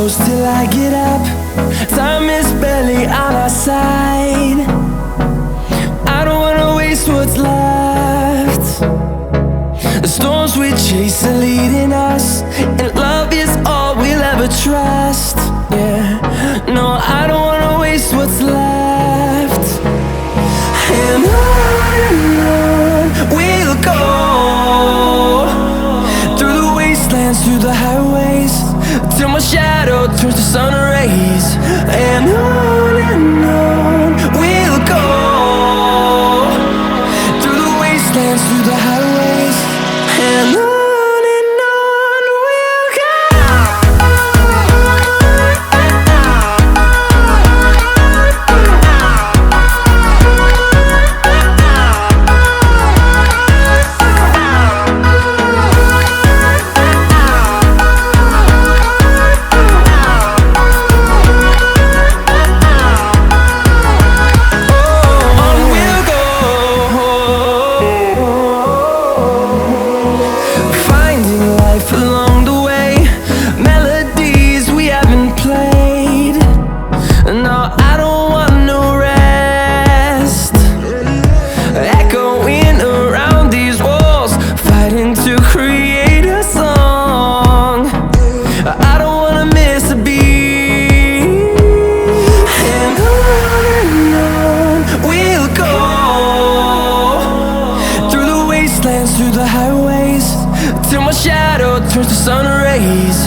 close till I get up. Time is barely on our side. I don't wanna waste what's left. The storms we chase are leading us, and love is all we'll ever trust. Yeah, no, I don't wanna waste what's left. And on we'll go, through the wastelands, through the highways, till my shadow turns to sun rays. And on we'll go, through the wastelands, through the highways, and on. Along the way, melodies we haven't played. No, I don't want no rest. Echoing around these walls, fighting to create a song. I don't wanna miss a beat. And on we'll go, through the wastelands, through the highways, till my shadow turns to sun rays.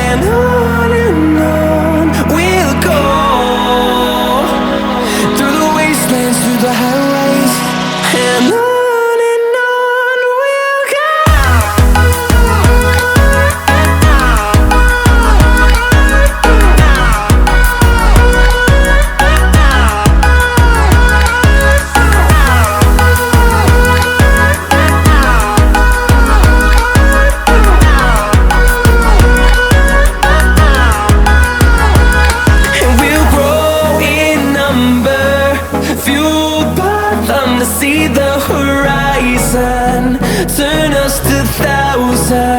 And on we'll go, through the wastelands, through the highways, and on. See the horizon turn us to thousands.